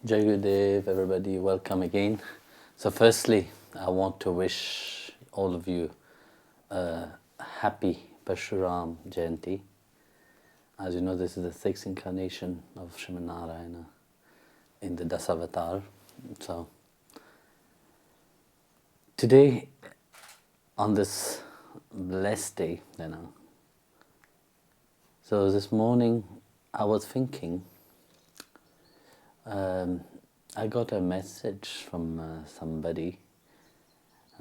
Jai Gurudev, everybody, welcome again. So firstly, I want to wish all of you a happy Parshuram Jayanti. As you know, this is the sixth incarnation of Srimad Narayana in the Dasavatar. So today, on this blessed day, so this morning I was thinking, I got a message from somebody.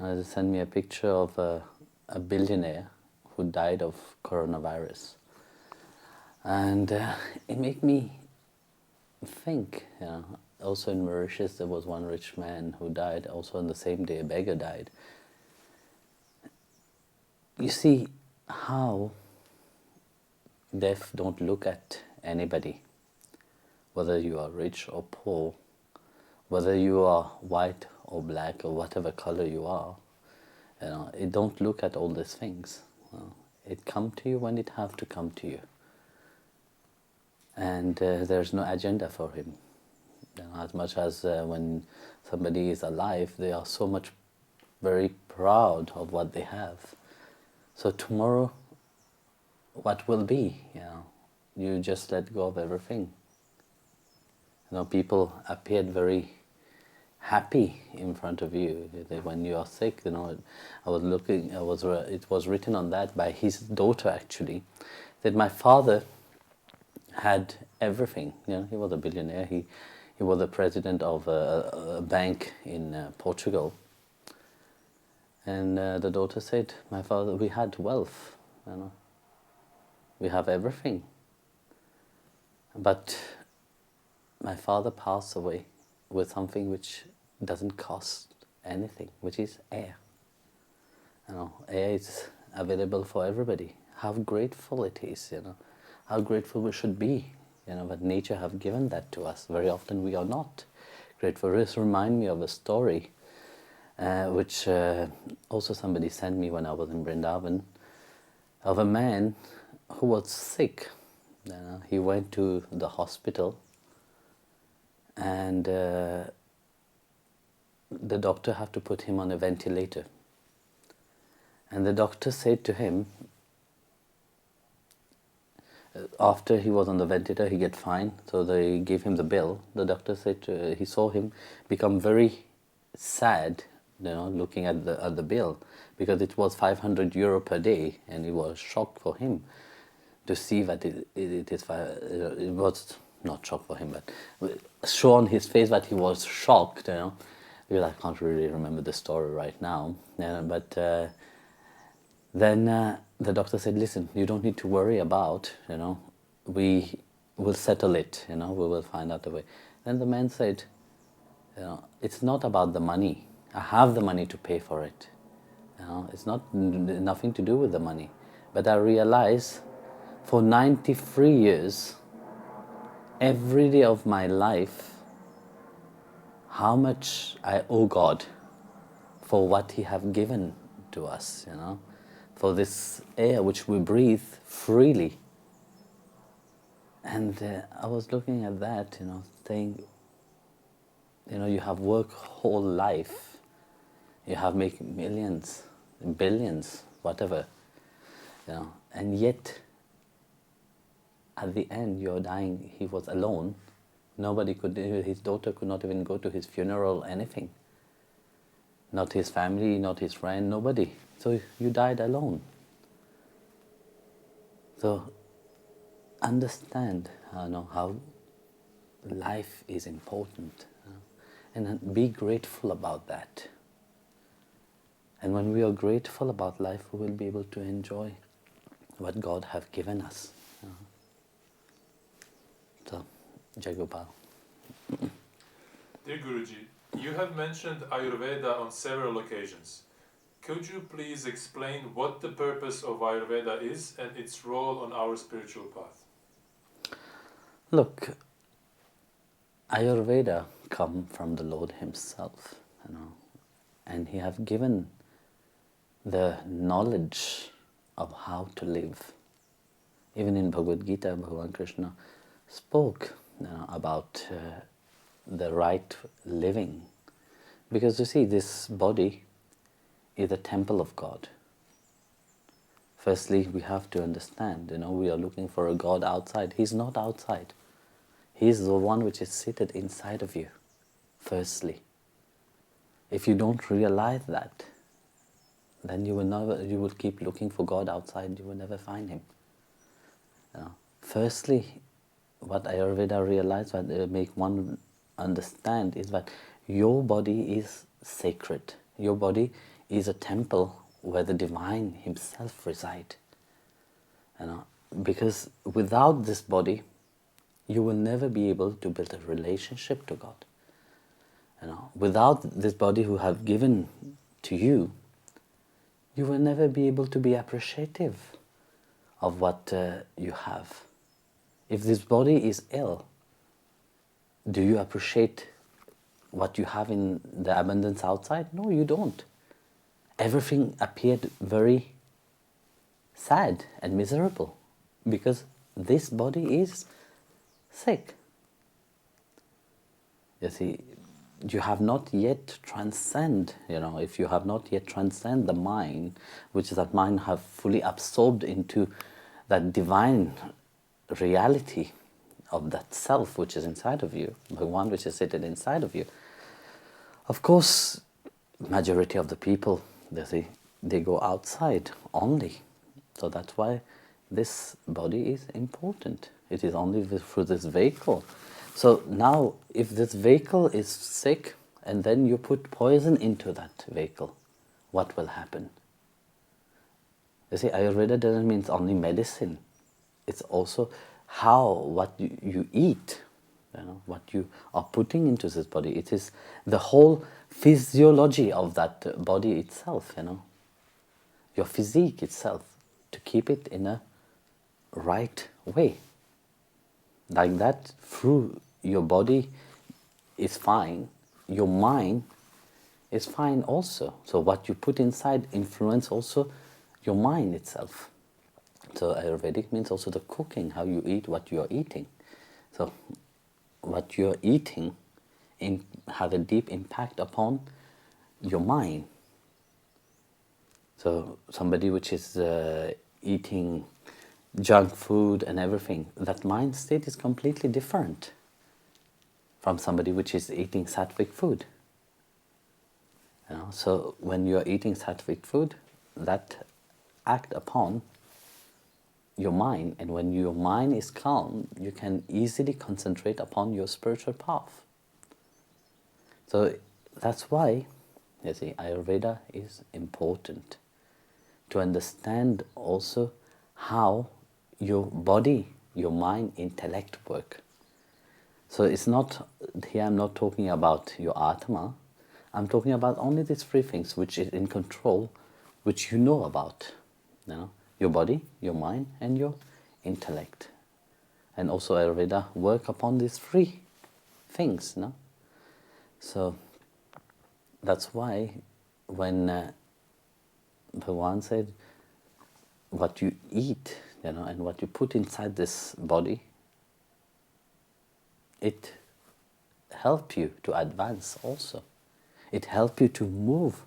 They sent me a picture of a billionaire who died of coronavirus. And it made me think, also in Mauritius there was one rich man who died, also on the same day a beggar died. You see how death don't look at anybody, whether you are rich or poor, whether you are white or black or whatever color you are. It don't look at all these things. It come to you when it have to come to you. And there's no agenda for him. As much as when somebody is alive, they are so much very proud of what they have. So tomorrow, what will be? You just let go of everything. People appeared very happy in front of you. When you are sick, I was looking. It was written on that by his daughter actually, that my father had everything. He was a billionaire. He was the president of a bank in Portugal. And the daughter said, "My father, we had wealth. We have everything. But my father passed away with something which doesn't cost anything, which is air. Air is available for everybody. How grateful it is, how grateful we should be, that nature have given that to us. Very often we are not grateful. This reminds me of a story which also somebody sent me when I was in Vrindavan, of a man who was sick. He went to the hospital and the doctor had to put him on a ventilator. And the doctor said to him, after he was on the ventilator, he get fine, so they gave him the bill. The doctor said he saw him become very sad, looking at the bill, because it was 500 euro per day, and it was shock for him to see that it was not shock for him, but show on his face that he was shocked, because I can't really remember the story right now. But then the doctor said, "Listen, you don't need to worry about, we will settle it, we will find out a way." Then the man said, "It's not about the money. I have the money to pay for it. It's nothing to do with the money. But I realize for 93 years, every day of my life, how much I owe God for what He have given to us, for this air which we breathe freely." And I was looking at that, saying, you have worked whole life, you have made millions, billions, whatever, and yet at the end you're dying. He was alone. Nobody could, his daughter could not even go to his funeral, anything. Not his family, not his friend, nobody. So you died alone. So understand how life is important, and be grateful about that. And when we are grateful about life, we will be able to enjoy what God have given us. So, Jai Gopal. Dear Guruji, you have mentioned Ayurveda on several occasions. Could you please explain what the purpose of Ayurveda is and its role on our spiritual path? Look, Ayurveda come from the Lord Himself, and He have given the knowledge of how to live. Even in Bhagavad Gita, Bhagavan Krishna spoke about the right living. Because you see, this body is a temple of God. Firstly, we have to understand, we are looking for a God outside. He's not outside. He's the one which is seated inside of you, firstly. If you don't realize that, then you will keep looking for God outside, you will never find him. Firstly, what Ayurveda realized, what make one understand, is that your body is sacred. Your body is a temple where the divine himself resides. Because without this body, you will never be able to build a relationship to God. Without this body who have given to you, you will never be able to be appreciative of what you have. If this body is ill, do you appreciate what you have in the abundance outside? No, you don't. Everything appeared very sad and miserable because this body is sick. You see, you have not yet transcend, if you have not yet transcend the mind, which is that mind have fully absorbed into that divine reality of that self which is inside of you, the one which is seated inside of you. Of course, majority of the people, they go outside only. So that's why this body is important. It is only through this vehicle. So now, if this vehicle is sick, and then you put poison into that vehicle, what will happen? You see, Ayurveda doesn't mean only medicine. It's also what you eat, what you are putting into this body. It is the whole physiology of that body itself, your physique itself, to keep it in a right way. Like that, through your body is fine, your mind is fine also. So what you put inside influence also your mind itself. So Ayurvedic means also the cooking, how you eat, what you are eating. So what you are eating have a deep impact upon your mind. So somebody which is eating junk food and everything, that mind state is completely different from somebody which is eating sattvic food. So when you are eating sattvic food, that act upon your mind, and when your mind is calm, you can easily concentrate upon your spiritual path. So that's why, you see, Ayurveda is important to understand also how your body, your mind, intellect work. So it's not, here I'm not talking about your Atma, I'm talking about only these three things which is in control, which you know about. Your body, your mind, and your intellect. And also Ayurveda work upon these three things. So that's why when Bhagavan said, what you eat, and what you put inside this body, it helps you to advance also. It helps you to move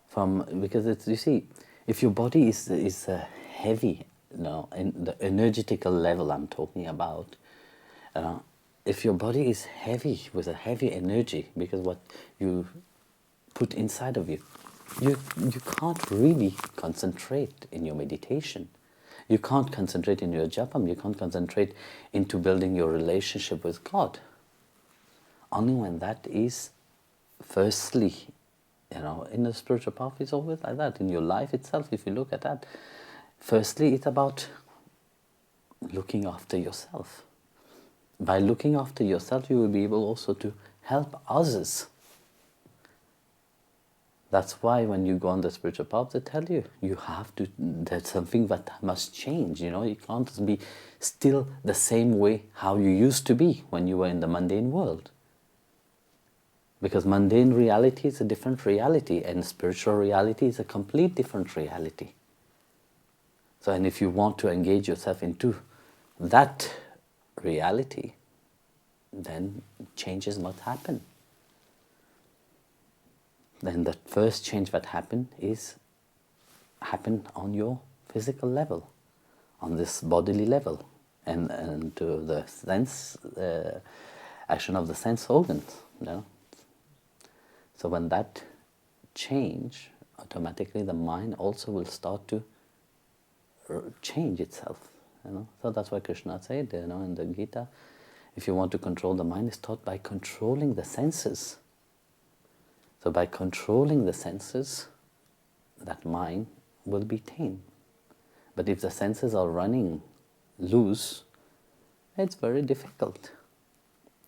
from, because it's, you see, if your body is heavy, in the energetical level I'm talking about, if your body is heavy, with a heavy energy, because what you put inside of you, you can't really concentrate in your meditation. You can't concentrate in your japam, you can't concentrate into building your relationship with God. Only when that is, firstly, in the spiritual path, it's always like that. In your life itself, if you look at that, firstly, it's about looking after yourself. By looking after yourself, you will be able also to help others. That's why when you go on the spiritual path, they tell you, there's something that must change, you can't be still the same way how you used to be when you were in the mundane world. Because mundane reality is a different reality, and spiritual reality is a complete different reality. So, and if you want to engage yourself into that reality, then changes must happen. Then the first change that happen on your physical level, on this bodily level, and to the sense action of the sense organs. You know? So when that change, automatically the mind also will start to change itself. You know? So that's why Krishna said, you know, in the Gita, if you want to control the mind, it's taught by controlling the senses. So by controlling the senses, that mind will be tame. But if the senses are running loose, it's very difficult.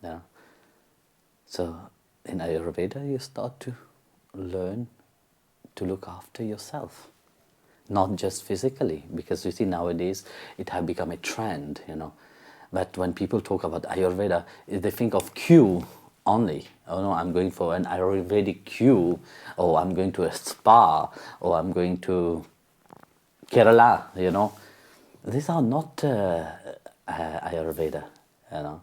Yeah. So in Ayurveda, you start to learn to look after yourself, not just physically, because you see nowadays it has become a trend, you know. But when people talk about Ayurveda, they think of cure only. Oh no, I'm going for an Ayurvedic cure, or I'm going to a spa, or I'm going to Kerala, you know. These are not Ayurveda, you know.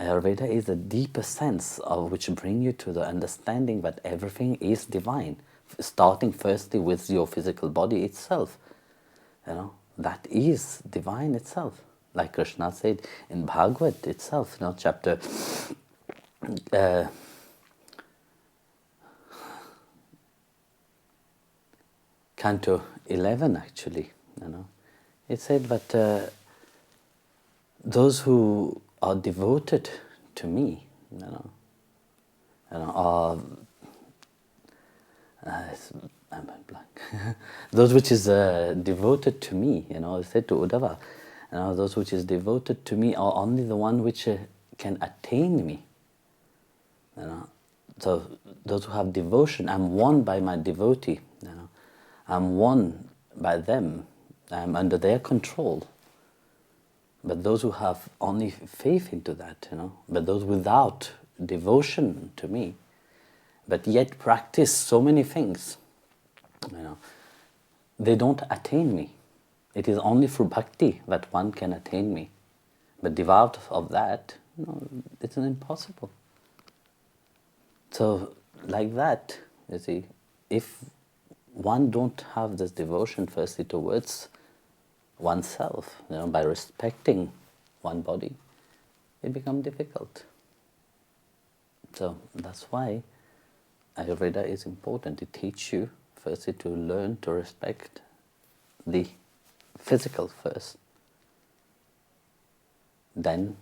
Ayurveda is a deeper sense of which bring you to the understanding that everything is divine, starting firstly with your physical body itself. You know, that is divine itself. Like Krishna said in Bhagavad itself, you know, chapter Canto 11 actually, you know. It said that those who are devoted to me, you know are I'm blank. Those which is devoted to me, you know, it said to Uddhava, you know, those which is devoted to me are only the one which can attain me. You know, so those who have devotion, I'm won by my devotee. You know, I'm won by them. I'm under their control. But those who have only faith into that, you know, but those without devotion to me, but yet practice so many things, you know, they don't attain me. It is only through bhakti that one can attain me. But devout of that, you know, it's impossible. So, like that, you see, if one don't have this devotion firstly towards oneself, you know, by respecting one body, it becomes difficult. So that's why Ayurveda is important. It teaches you firstly to learn to respect the physical first. Then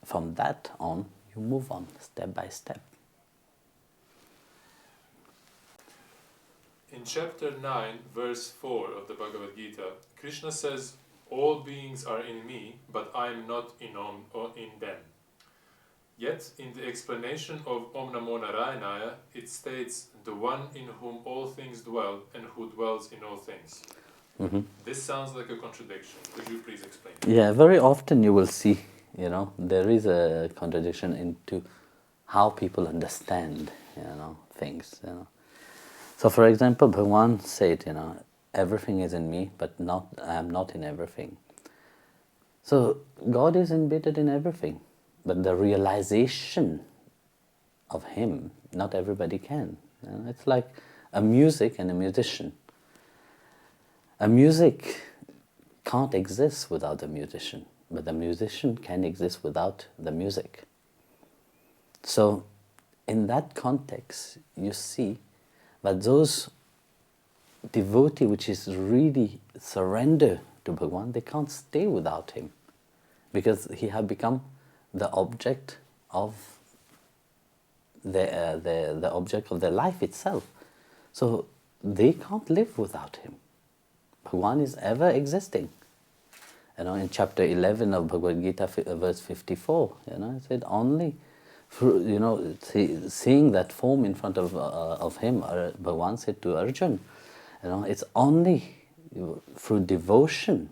from that on, you move on step by step. In chapter 9, verse 4 of the Bhagavad Gita, Krishna says, "All beings are in me, but I am not in them." Yet, in the explanation of OM Namo Narayanaya, it states, "The one in whom all things dwell and who dwells in all things." Mm-hmm. This sounds like a contradiction. Could you please explain? Yeah, very often you will see, you know, there is a contradiction into how people understand, you know, things, you know. So, for example, Bhagavan said, you know, everything is in me, but I am not in everything. So, God is embedded in everything, but the realization of Him, not everybody can. You know, it's like a music and a musician. A music can't exist without the musician, but the musician can exist without the music. So, in that context, you see that those devotee which is really surrender to Bhagavan, they can't stay without him, because he have become the object of the object of their life itself. So they can't live without him. Bhagavan is ever existing. You know, in chapter 11 of Bhagavad Gita, verse 54, you know, it said only through, you know, seeing that form in front of him, Bhagavan said to Arjun, you know, it's only through devotion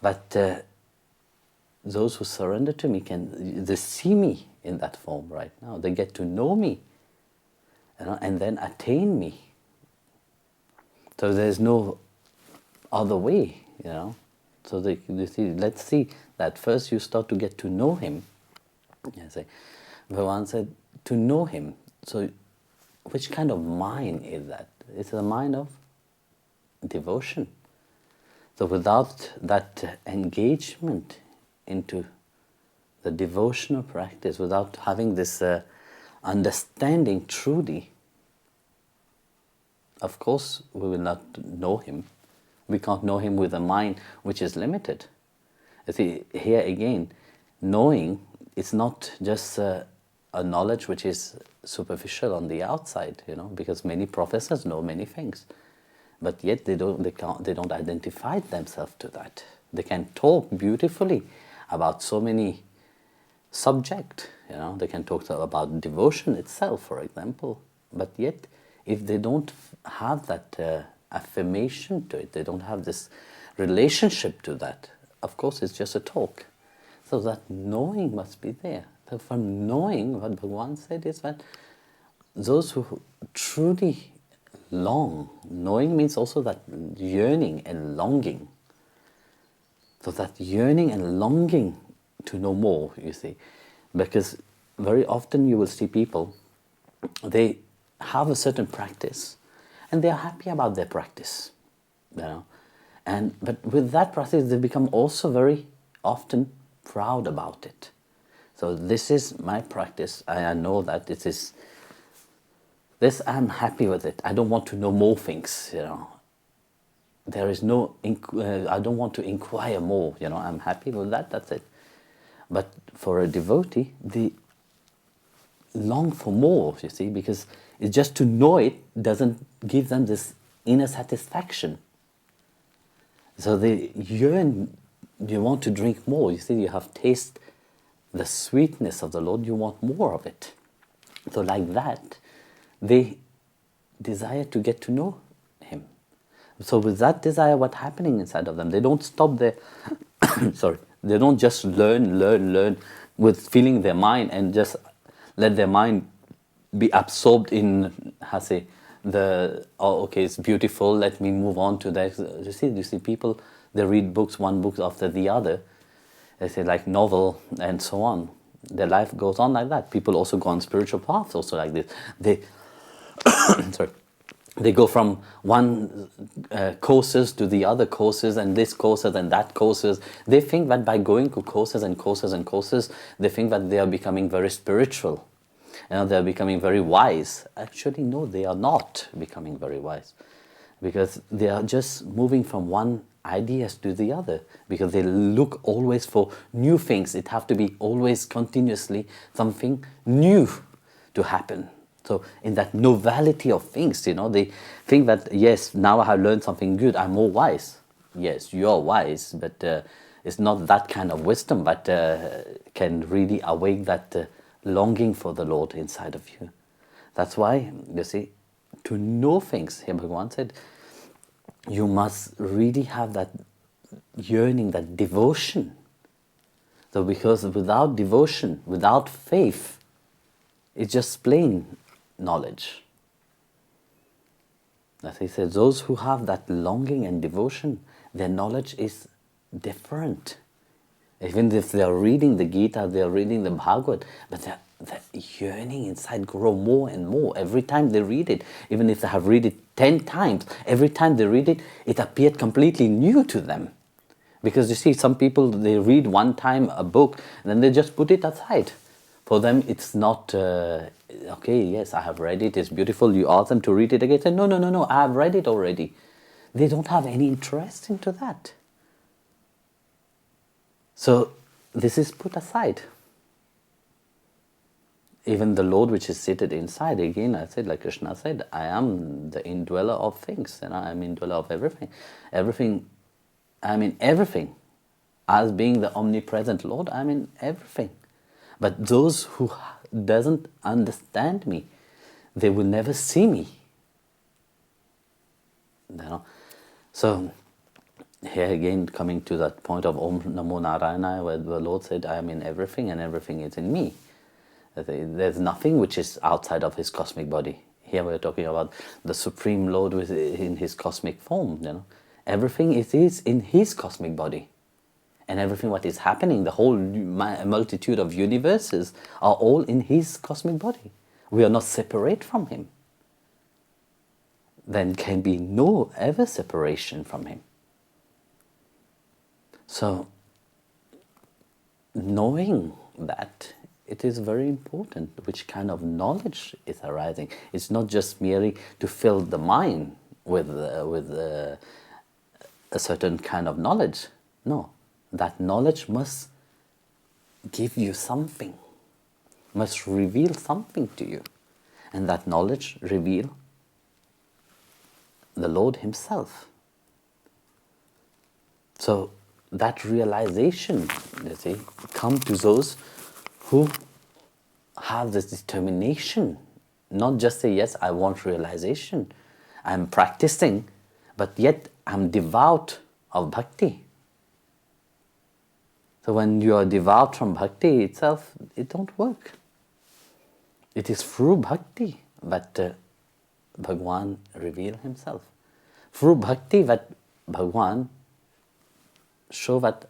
that those who surrender to me they see me in that form right now. They get to know me, you know, and then attain me. So there's no other way, you know. So you see, let's see that. First you start to get to know him. Bhagavan said, to know him. So which kind of mind is that? It's a mind of devotion. So without that engagement into the devotional practice, without having this understanding truly, of course we will not know him. We can't know him with a mind which is limited. You see, here again, knowing is not just a knowledge which is superficial on the outside, because many professors know many things, but yet they don't identify themselves to that. They can talk beautifully about so many subjects, they can talk about devotion itself, for example, but yet if they don't have that affirmation to it, they don't have this relationship to that, of course it's just a talk. So that knowing must be there. So from knowing, what Bhagavan said is that those who truly long, knowing means also that yearning and longing. So that yearning and longing to know more, you see. Because very often you will see people, they have a certain practice and they are happy about their practice, but with that practice they become also very often proud about it. So this is my practice, I know that this, I'm happy with it, I don't want to know more things, there is no, I don't want to inquire more, I'm happy with that, that's it. But for a devotee, they long for more, you see, because it's just to know it doesn't give them this inner satisfaction. So they yearn, you want to drink more, you see, you have tasted the sweetness of the Lord, you want more of it. So like that, they desire to get to know him. So with that desire, what's happening inside of them? They don't stop there. Sorry, they don't just learn with filling their mind and just let their mind be absorbed in, okay, it's beautiful, let me move on to that. You see people, they read books, one book after the other, they say like novel and so on. Their life goes on like that. People also go on spiritual paths also like this. They, they go from one courses to the other courses and this courses and that courses. They think that by going to courses and courses and courses, they think that they are becoming very spiritual. They're becoming very wise. Actually, no, they are not becoming very wise, because they are just moving from one ideas to the other, because they look always for new things. It have to be always continuously something new to happen. So in that novelty of things, they think that, yes, now I have learned something good, I'm more wise. Yes, you are wise, but it's not that kind of wisdom that can really awake that longing for the Lord inside of you. That's why, you see, to know things, here Bhagavan said, you must really have that yearning, that devotion. So because without devotion, without faith, it's just plain knowledge. As he says, those who have that longing and devotion, their knowledge is different. Even if they are reading the Gita, they are reading the Bhagavad, but that yearning inside grow more and more every time they read it. Even if they have read it 10 times, every time they read it, it appeared completely new to them. Because you see, some people, they read one time a book, and then they just put it aside. For them, it's not, okay, yes, I have read it, it's beautiful. You ask them to read it again, say, no, I have read it already. They don't have any interest into that. So this is put aside. Even the Lord which is seated inside, again I said, like Krishna said, I am the indweller of things, I am indweller of everything. I am in everything. As being the omnipresent Lord, I am in everything. But those who doesn't understand me, they will never see me. So here again, coming to that point of Om Namo Narayanaya, where the Lord said, I am in everything and everything is in me. There's nothing which is outside of his cosmic body. Here we're talking about the Supreme Lord in his cosmic form. Everything is in his cosmic body. And everything what is happening, the whole multitude of universes are all in his cosmic body. We are not separate from him. Then can be no ever separation from him. So, knowing that, it is very important which kind of knowledge is arising. It's not just merely to fill the mind with a certain kind of knowledge. No, that knowledge must give you something, must reveal something to you. And that knowledge reveal the Lord himself. So that realization, you see, come to those who have this determination, not just say, yes, I want realization, I'm practicing, but yet I'm devout of bhakti. So when you are devout from bhakti itself, it don't work. It is through bhakti that Bhagwan reveal himself. Through bhakti that Bhagwan show that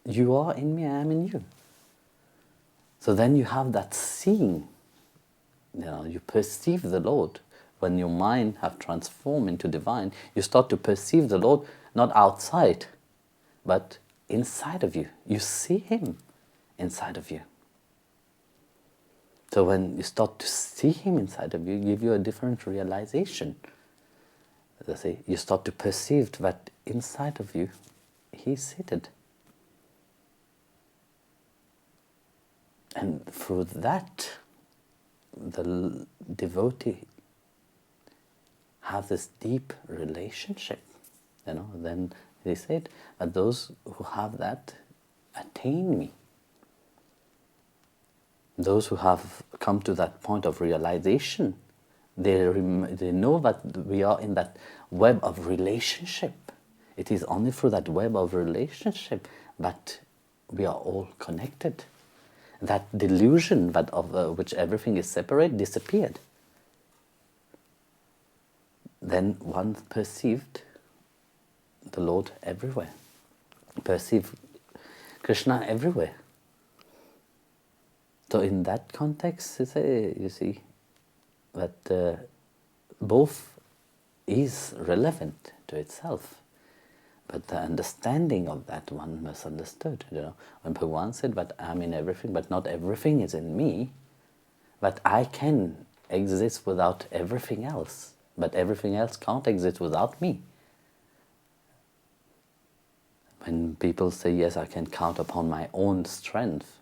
you are in me, I am in you. So then you have that seeing, you perceive the Lord. When your mind have transformed into divine, you start to perceive the Lord not outside, but inside of you. You see him inside of you. So when you start to see him inside of you, give you a different realization. You start to perceive that inside of you, he's seated. And through that, the devotee have this deep relationship. Then they said that those who have that attain me. Those who have come to that point of realization, they know that we are in that web of relationship. It is only through that web of relationship that we are all connected. That delusion that of which everything is separate disappeared. Then one perceived the Lord everywhere, perceived Krishna everywhere. So in that context, you see that both is relevant to itself. But the understanding of that one must understood. When Bhagwan said that I'm in everything, but not everything is in me, that I can exist without everything else, but everything else can't exist without me. When people say, yes, I can count upon my own strength,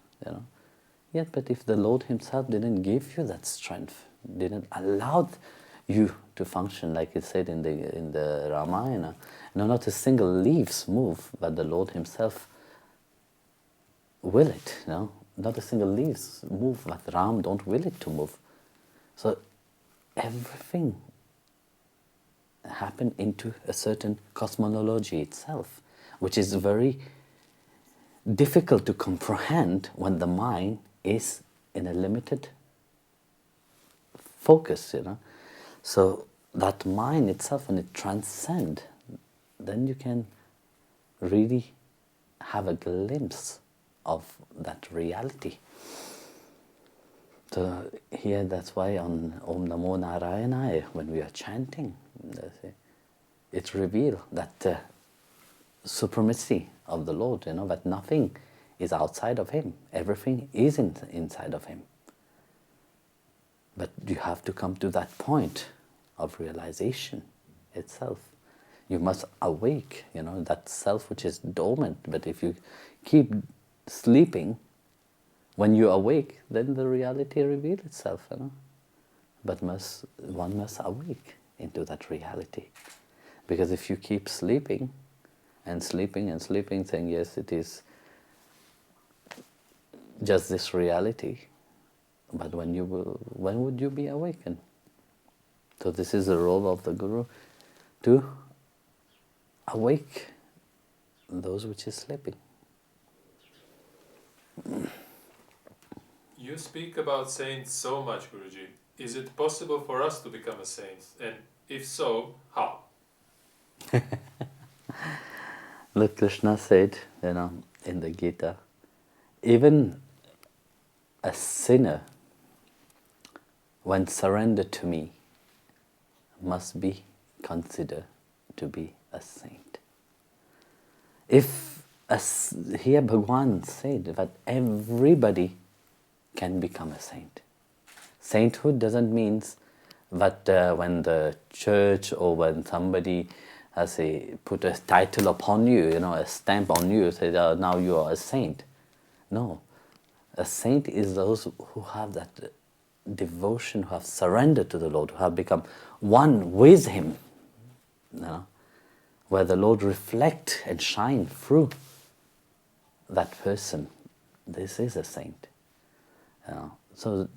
Yet, but if the Lord himself didn't give you that strength, didn't allow you to function, like it said in the Ramayana, not a single leaves move, but the Lord himself will it. Not a single leaves move, but Ram don't will it to move. So everything happened into a certain cosmology itself, which is very difficult to comprehend when the mind is in a limited focus, So that mind itself, when it transcends, then you can really have a glimpse of that reality. So here, that's why on OM Namo Narayanaya, when we are chanting, it reveals that supremacy of the Lord, that nothing is outside of him. Everything is inside of him. But you have to come to that point of realization itself. You must awake, that self which is dormant. But if you keep sleeping, when you awake, then the reality reveals itself. But one must awake into that reality. Because if you keep sleeping and sleeping and sleeping, saying, yes, it is just this reality, but when would you be awakened? So this is the role of the Guru, to awake those which is sleeping. You speak about saints so much, Guruji. Is it possible for us to become a saint? And if so, how? Look, Krishna said, in the Gita, even a sinner, when surrendered to me, must be considered to be a saint. Here Bhagwan said that everybody can become a saint. Sainthood doesn't mean that when the church or when somebody put a title upon you, a stamp on you, say, oh, now you are a saint. No. A saint is those who have that devotion, who have surrendered to the Lord, who have become one with Him, where the Lord reflect and shine through that person. This is a saint. So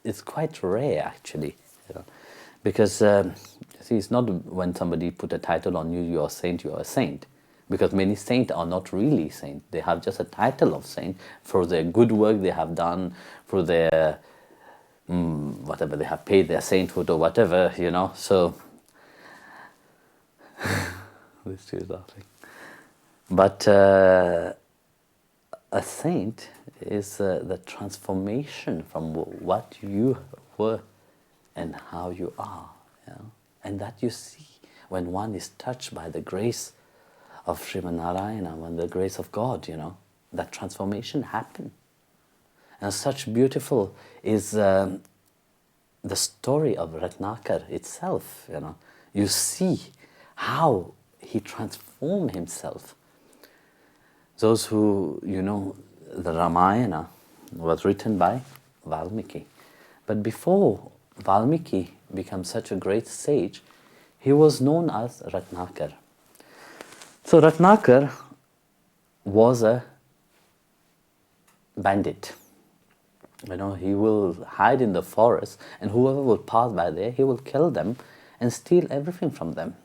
it's quite rare actually, because it's not when somebody put a title on you, you are a saint, because many saints are not really saints. They have just a title of saint for their good work they have done, for their whatever they have paid, their sainthood or whatever, so this too is laughing. But a saint is the transformation from what you were and how you are, and that you see when one is touched by the grace of Srimad Narayana, when the grace of God, that transformation happens. And such beautiful is the story of Ratnakar itself. You see how he transformed himself. Those who, the Ramayana was written by Valmiki. But before Valmiki became such a great sage, he was known as Ratnakar. So Ratnakar was a bandit. He will hide in the forest, and whoever will pass by there, he will kill them and steal everything from them.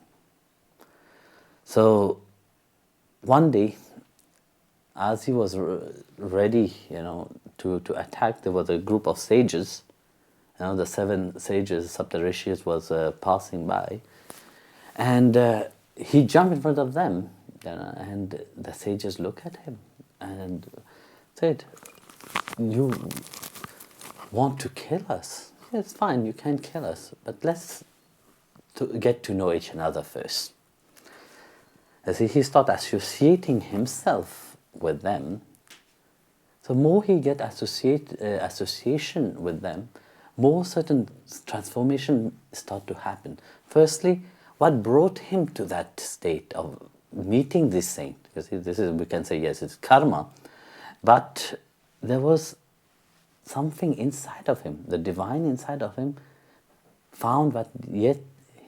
So one day, as he was ready, to attack, there was a group of sages. The 7 sages, Saptarishis, was passing by, and he jumped in front of them, and the sages looked at him and said, "You want to kill us? It's fine, you can kill us, but let's get to know each other first." As he started associating himself with them. So more he get association with them, more certain transformation start to happen. Firstly, what brought him to that state of meeting this saint? Because this is, we can say, yes, it's karma, but there was something inside of him, the divine inside of him, found that yet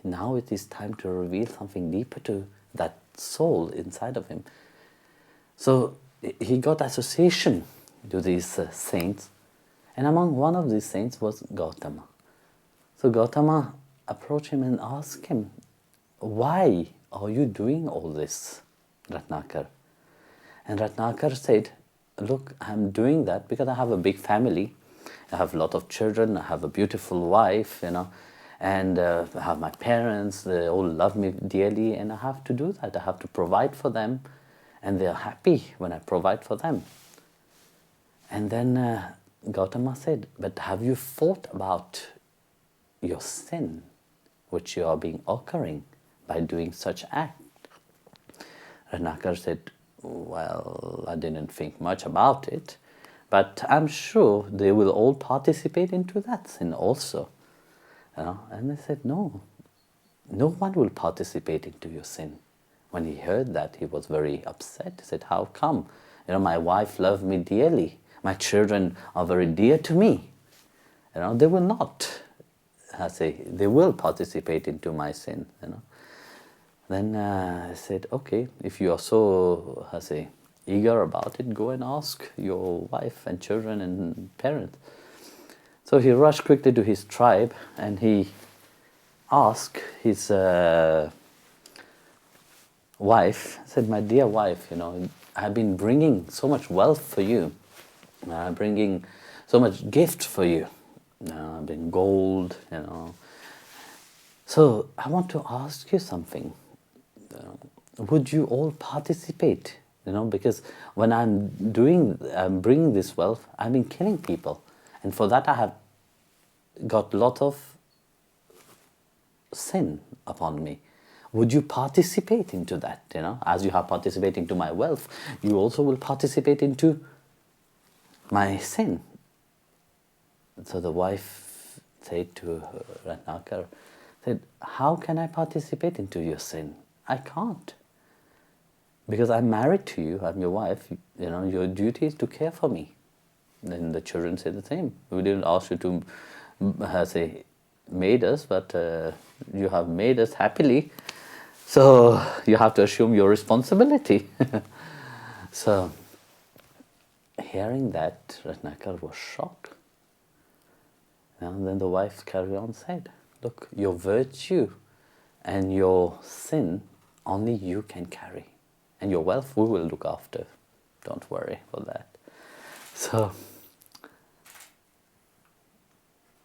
now it is time to reveal something deeper to that soul inside of him. So he got association to these saints, and among one of these saints was Gautama. So Gautama approached him and asked him, "Why are you doing all this, Ratnakar?" And Ratnakar said, "Look, I'm doing that because I have a big family. I have a lot of children, I have a beautiful wife, and I have my parents, they all love me dearly, and I have to do that. I have to provide for them, and they are happy when I provide for them." And then Gautama said, "But have you thought about your sin, which you are being occurring by doing such act?" Ratnakar said, "Well, I didn't think much about it, but I'm sure they will all participate into that sin also." And they said, "No, no one will participate into your sin." When he heard that, he was very upset. He said, "How come? My wife loved me dearly. My children are very dear to me. They will not, they will participate into my sin." Then I said, "Okay, if you are so, eager about it, go and ask your wife and children and parents." So he rushed quickly to his tribe and he asked his wife, said, "My dear wife, I've been bringing so much wealth for you, bringing so much gift for you, I've been gold, So I want to ask you something. would you all participate? Because when I'm bringing this wealth, I've been killing people. And for that I have got a lot of sin upon me. Would you participate into that? As you have participated into my wealth, you also will participate into my sin. So the wife said to Ratnakar, how can I participate into your sin? I can't. Because I'm married to you, I'm your wife, your duty is to care for me. Then the children say the same. We didn't ask you to made us, but you have made us happily. So you have to assume your responsibility. So hearing that, Ratnakar was shocked. And then the wife carried on and said, look, your virtue and your sin, only you can carry. And your wealth we will look after. Don't worry about that. So,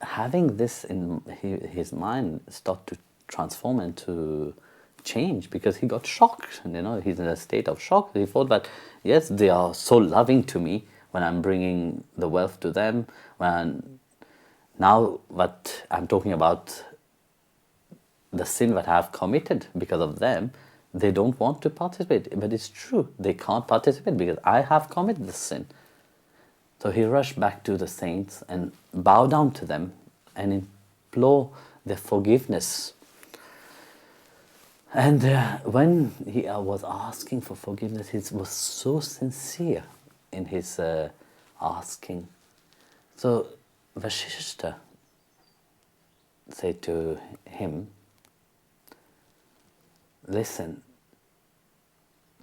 having this in his mind started to transform and to change, because he got shocked. He's in a state of shock. He thought that, yes, they are so loving to me when I'm bringing the wealth to them. Now what I'm talking about, the sin that I have committed because of them, they don't want to participate. But it's true, they can't participate because I have committed the sin. So he rushed back to the saints and bowed down to them and implore their forgiveness. And when he was asking for forgiveness, he was so sincere in his asking. So Vasishta said to him, listen,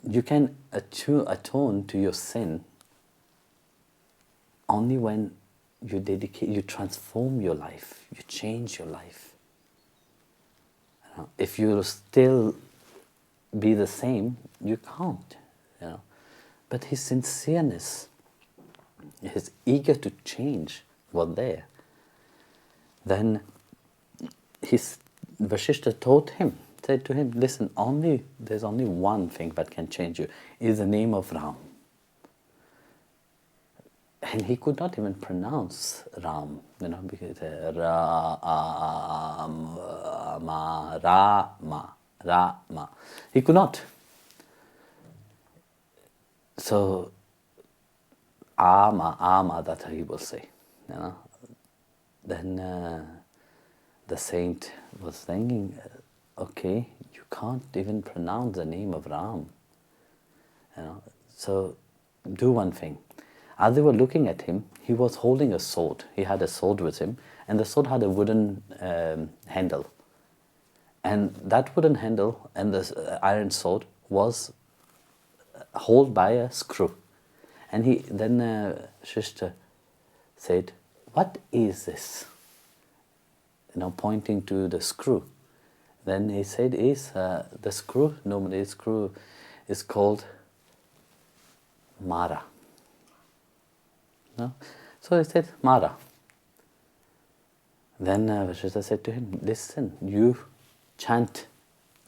you can atone to your sin only when you transform your life, you change your life. If you still be the same, you can't. But his sincereness, his eager to change was there. Then Vasishta said to him, listen, there's only one thing that can change you, is the name of Ram. And he could not even pronounce Ram, because Rama. He could not. So, Ama, that's how he will say. Then the saint was thinking, okay, you can't even pronounce the name of Ram. So do one thing. As they were looking at him, he was holding a sword. He had a sword with him, and the sword had a wooden handle. And that wooden handle and the iron sword was held by a screw. And then Shishta said, what is this? Pointing to the screw. Then he said, the screw, normally the screw is called Mara. No? So he said, Mara. Then Vasishta said to him, listen, you chant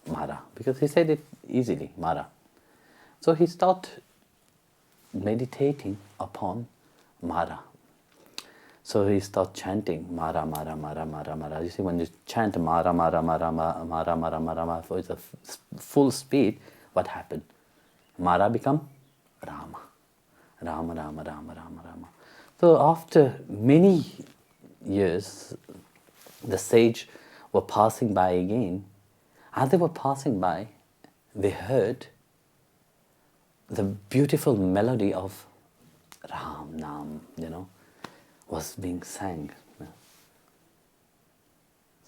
Mara. Because he said it easily, Mara. So he started meditating upon Mara. So he started chanting Mara, Mara, Mara, Mara, Mara. You see, when you chant Mara, Mara, Mara, Mara, Mara, Mara, Mara, Mara, for the full speed, what happened? Mara become Rama. Rama, Rama, Rama, Rama, Rama. So after many years, the sage were passing by again. As they were passing by, they heard the beautiful melody of Ram Nam, was being sang.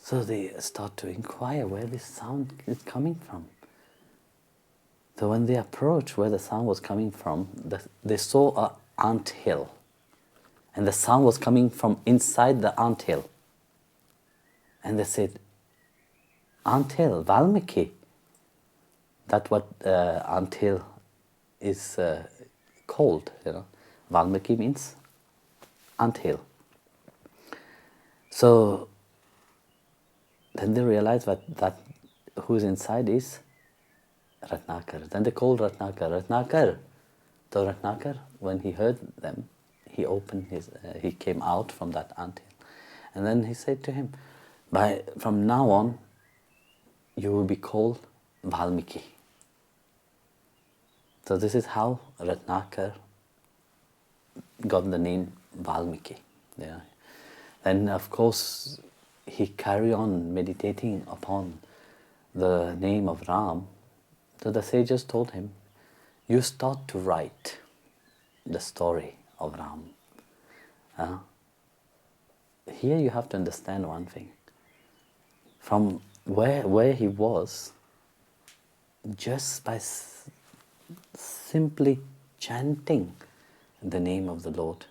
So they start to inquire where this sound is coming from. So when they approached where the sound was coming from, they saw an anthill. And the sound was coming from inside the anthill. And they said, anthill, Valmiki. That's what anthill is called. Valmiki means anthill. So then they realized that who's inside is Ratnakar. Then they called Ratnakar, Ratnakar. So Ratnakar, when he heard them, he opened his, he came out from that anthill. And then he said to him, from now on, you will be called Valmiki. So this is how Ratnakar got the name Valmiki. Yeah. Then of course he carried on meditating upon the name of Ram. So the sages told him, you start to write the story of Ram. Here you have to understand one thing. From where he was, just by simply chanting the name of the Lord,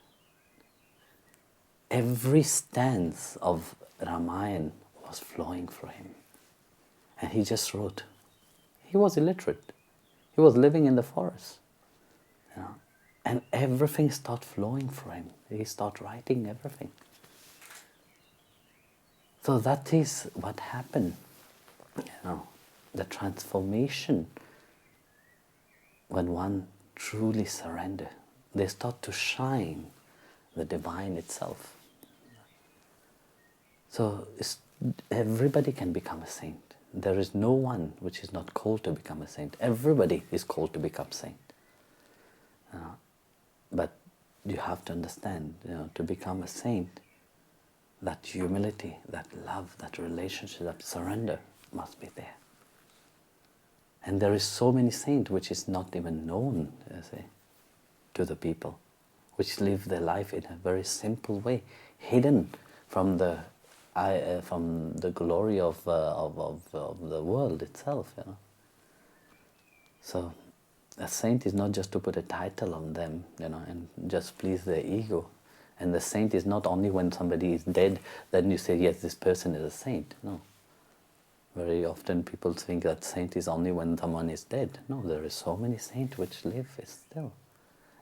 every stance of Ramayana was flowing for him. And he just wrote. He was illiterate. He was living in the forest. And everything started flowing for him. He started writing everything. So that is what happened. The transformation when one truly surrenders. They start to shine the divine itself. So everybody can become a saint. There is no one which is not called to become a saint. Everybody is called to become saint. But you have to understand, to become a saint, that humility, that love, that relationship, that surrender must be there. And there is so many saints which is not even known, to the people, which live their life in a very simple way, hidden from the glory of the world itself. So a saint is not just to put a title on them, and just please their ego. And the saint is not only when somebody is dead, then you say, yes, this person is a saint. No. Very often people think that saint is only when someone is dead. No, there is so many saints which live still.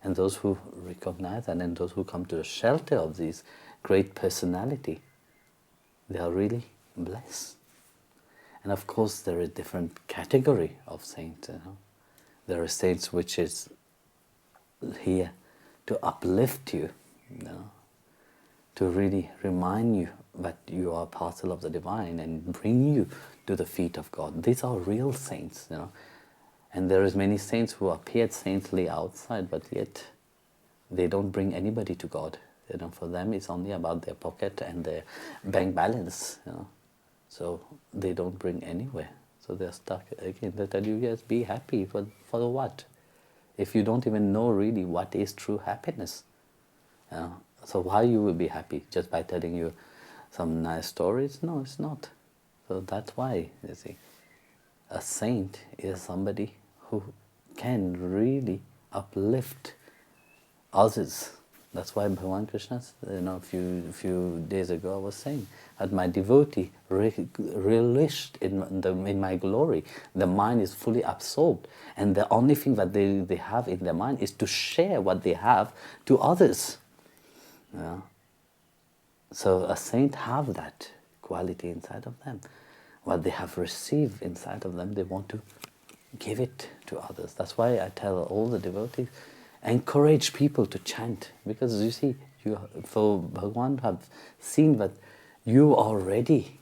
And those who recognize and then those who come to the shelter of these great personality, they are really blessed. And of course there is different category of saints. There are saints which is here to uplift you, to really remind you that you are a parcel of the divine and bring you to the feet of God. These are real saints, And there is many saints who appeared saintly outside, but yet they don't bring anybody to God. For them it's only about their pocket and their bank balance. So they don't bring anywhere. So they're stuck again. They tell you, yes, be happy. For what? If you don't even know really what is true happiness. So why you will be happy? Just by telling you some nice stories? No, it's not. So that's why, you see, a saint is somebody who can really uplift others. That's why Bhagavan Krishna, a few days ago I was saying that my devotee relished in my glory. The mind is fully absorbed, and the only thing that they have in their mind is to share what they have to others. So a saint have that quality inside of them. What they have received inside of them, they want to give it to others. That's why I tell all the devotees, encourage people to chant, because you see, for Bhagavan have seen that you are ready,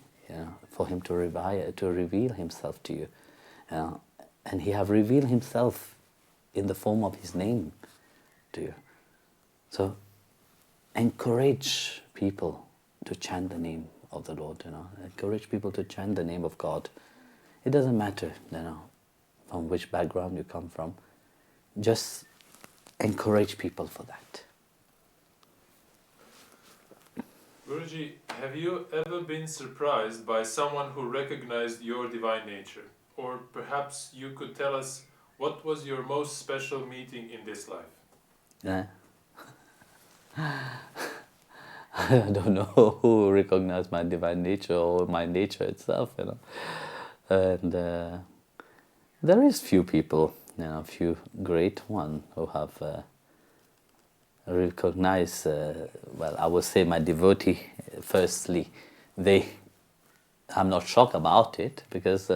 for him to reveal himself to you, and he have revealed himself in the form of his name to you. So encourage people to chant the name of the Lord. Encourage people to chant the name of God. It doesn't matter, from which background you come from. Just encourage people for that. Guruji, have you ever been surprised by someone who recognized your divine nature? Or perhaps you could tell us, what was your most special meeting in this life? Yeah. I don't know who recognized my divine nature or my nature itself, And there is few people, a few great ones who have recognized, I would say my devotee, firstly, I'm not shocked about it, because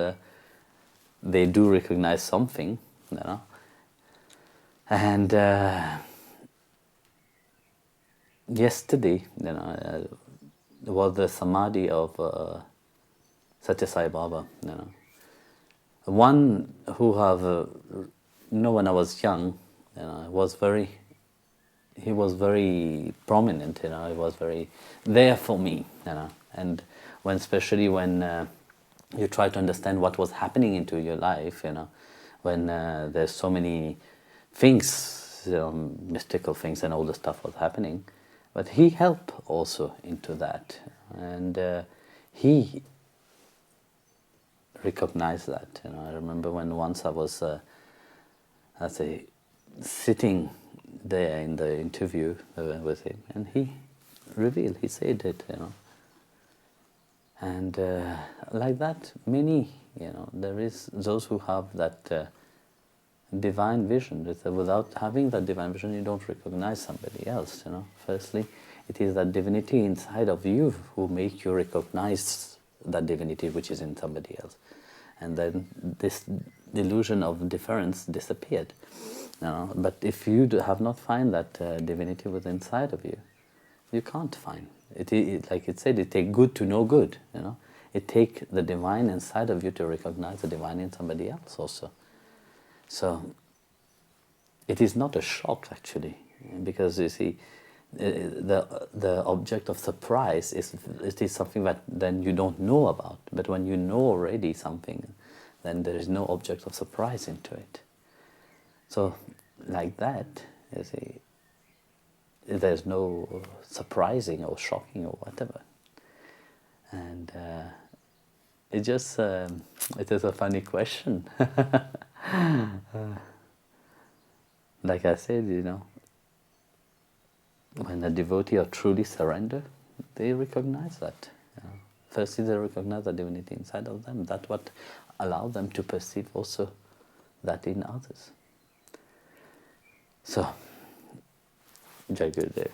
they do recognize something, you know. And yesterday, you know, was the samadhi of Satya Sai Baba, you know. One who have, you know, when I was young, you know, he was very prominent, you know, he was very there for me, you know. And especially when you try to understand what was happening into your life, you know, when there's so many things, you know, mystical things and all the stuff was happening, but he helped also into that, and he recognized that. You know, I remember when once I was, let's say, sitting there in the interview with him, and he revealed, he said it, you know. And like that, many, you know, there is those who have that divine vision. Without having that divine vision, you don't recognize somebody else, you know. Firstly, it is that divinity inside of you who make you recognize that divinity which is in somebody else. And then this illusion of difference disappeared. You know? But if you have not find that divinity within inside of you, you can't find. It like it said, it takes good to know good. You know, it takes the divine inside of you to recognize the divine in somebody else also. So it is not a shock actually, because you see, the object of surprise is something that then you don't know about. But when you know already something, then there is no object of surprise into it. So like that, you see, there's no surprising or shocking or whatever. And it just it is a funny question. Like I said, you know, when a devotee are truly surrender, they recognize that. You know. Firstly, they recognize the divinity inside of them. That's what allows them to perceive also that in others. So, Jai Gurudev.